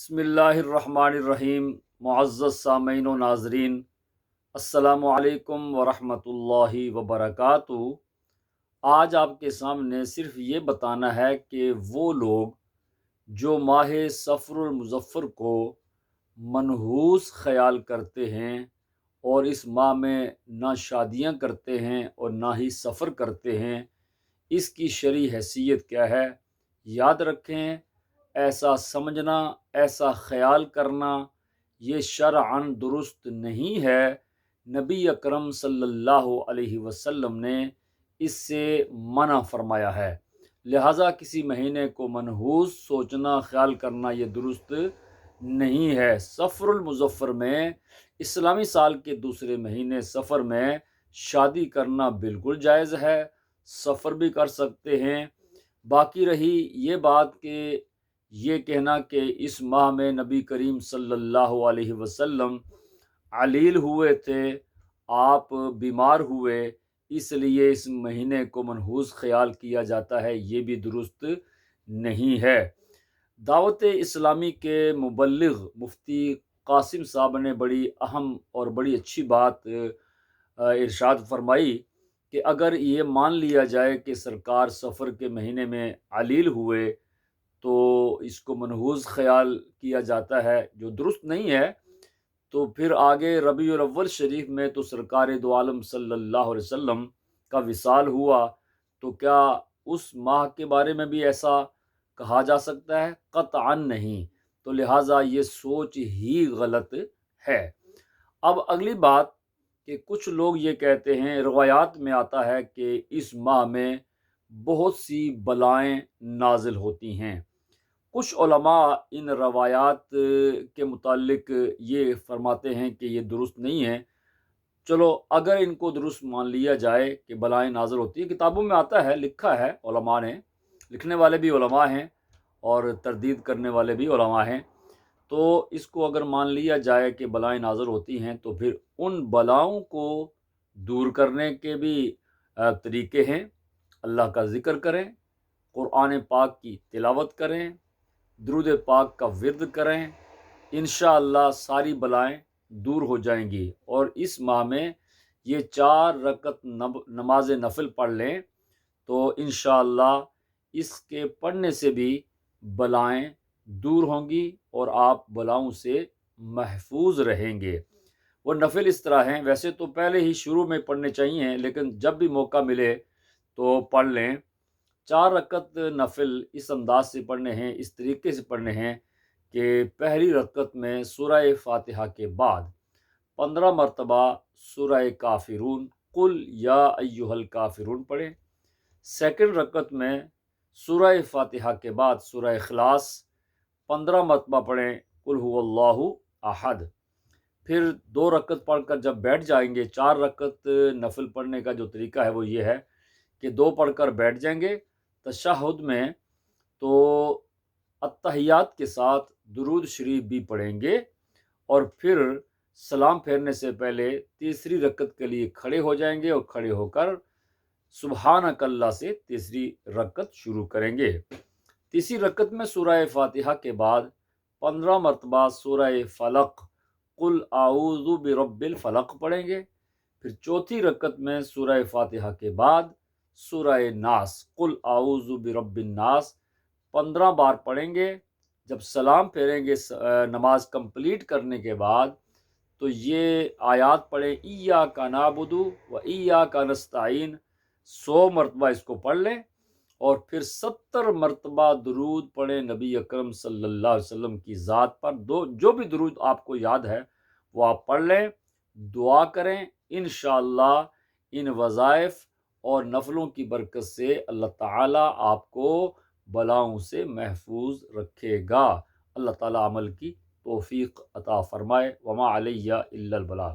بسم اللہ الرحمن الرحیم۔ معزز سامعین و ناظرین، السلام علیکم ورحمۃ اللہ وبرکاتہ۔ آج آپ کے سامنے صرف یہ بتانا ہے کہ وہ لوگ جو ماہ صفر المظفر کو منحوس خیال کرتے ہیں اور اس ماہ میں نہ شادیاں کرتے ہیں اور نہ ہی سفر کرتے ہیں، اس کی شرعی حیثیت کیا ہے؟ یاد رکھیں، ایسا سمجھنا، ایسا خیال کرنا یہ شرعاً درست نہیں ہے۔ نبی اکرم صلی اللہ علیہ وسلم نے اس سے منع فرمایا ہے، لہٰذا کسی مہینے کو منحوس سوچنا، خیال کرنا یہ درست نہیں ہے۔ صفر المظفر میں، اسلامی سال کے دوسرے مہینے سفر میں شادی کرنا بالکل جائز ہے، سفر بھی کر سکتے ہیں۔ باقی رہی یہ بات کہ یہ کہنا کہ اس ماہ میں نبی کریم صلی اللہ علیہ وسلم علیل ہوئے تھے، آپ بیمار ہوئے، اس لیے اس مہینے کو منحوس خیال کیا جاتا ہے، یہ بھی درست نہیں ہے۔ دعوت اسلامی کے مبلغ مفتی قاسم صاحب نے بڑی اہم اور بڑی اچھی بات ارشاد فرمائی کہ اگر یہ مان لیا جائے کہ سرکار سفر کے مہینے میں علیل ہوئے تو اس کو منحوس خیال کیا جاتا ہے، جو درست نہیں ہے، تو پھر آگے ربیع الاول شریف میں تو سرکار دو عالم صلی اللہ علیہ وسلم کا وصال ہوا، تو کیا اس ماہ کے بارے میں بھی ایسا کہا جا سکتا ہے؟ قطعاً نہیں، تو لہٰذا یہ سوچ ہی غلط ہے۔ اب اگلی بات کہ کچھ لوگ یہ کہتے ہیں، روایات میں آتا ہے کہ اس ماہ میں بہت سی بلائیں نازل ہوتی ہیں۔ کچھ علماء ان روایات کے متعلق یہ فرماتے ہیں کہ یہ درست نہیں ہے۔ چلو اگر ان کو درست مان لیا جائے کہ بلائیں نازل ہوتی ہیں، کتابوں میں آتا ہے، لکھا ہے، علماء نے، لکھنے والے بھی علماء ہیں اور تردید کرنے والے بھی علماء ہیں، تو اس کو اگر مان لیا جائے کہ بلائیں نازل ہوتی ہیں تو پھر ان بلاؤں کو دور کرنے کے بھی طریقے ہیں۔ اللہ کا ذکر کریں، قرآن پاک کی تلاوت کریں، درود پاک کا ورد کریں، انشاءاللہ ساری بلائیں دور ہو جائیں گی۔ اور اس ماہ میں یہ 4 رکعت نماز نفل پڑھ لیں تو انشاءاللہ اس کے پڑھنے سے بھی بلائیں دور ہوں گی اور آپ بلاؤں سے محفوظ رہیں گے۔ وہ نفل اس طرح ہیں، ویسے تو پہلے ہی شروع میں پڑھنے چاہیے، لیکن جب بھی موقع ملے تو پڑھ لیں۔ 4 رکعت نفل اس انداز سے پڑھنے ہیں، اس طریقے سے پڑھنے ہیں کہ پہلی رکعت میں سورہ فاتحہ کے بعد 15 مرتبہ سورہ کافرون، قل یا ایہا الکافرون پڑھیں۔ سیکنڈ رکعت میں سورہ فاتحہ کے بعد سورہ اخلاص 15 مرتبہ پڑھیں، قل هو اللہ احد۔ پھر 2 رکعت پڑھ کر جب بیٹھ جائیں گے، 4 رکعت نفل پڑھنے کا جو طریقہ ہے وہ یہ ہے کہ 2 پڑھ کر بیٹھ جائیں گے، تشہد میں تو اتحیات کے ساتھ درود شریف بھی پڑھیں گے، اور پھر سلام پھیرنے سے پہلے تیسری رکعت کے لیے کھڑے ہو جائیں گے اور کھڑے ہو کر سبحانک اللہ سے تیسری رکعت شروع کریں گے۔ تیسری رکعت میں سورہ فاتحہ کے بعد 15 مرتبہ سورہ فلق، قل اعوذ برب الفلق پڑھیں گے۔ پھر چوتھی رکعت میں سورہ فاتحہ کے بعد سورہ ناس، قل اعوذ برب الناس 15 بار پڑھیں گے۔ جب سلام پھیریں گے نماز کمپلیٹ کرنے کے بعد تو یہ آیات پڑھیں، ایاک نعبد و ایاک نستعین، 100 مرتبہ اس کو پڑھ لیں، اور پھر 70 مرتبہ درود پڑھیں نبی اکرم صلی اللہ علیہ وسلم کی ذات پر۔ جو بھی درود آپ کو یاد ہے وہ آپ پڑھ لیں، دعا کریں، انشاءاللہ ان وظائف اور نفلوں کی برکت سے اللہ تعالیٰ آپ کو بلاؤں سے محفوظ رکھے گا۔ اللہ تعالیٰ عمل کی توفیق عطا فرمائے۔ وما علیہ الا البلاغ۔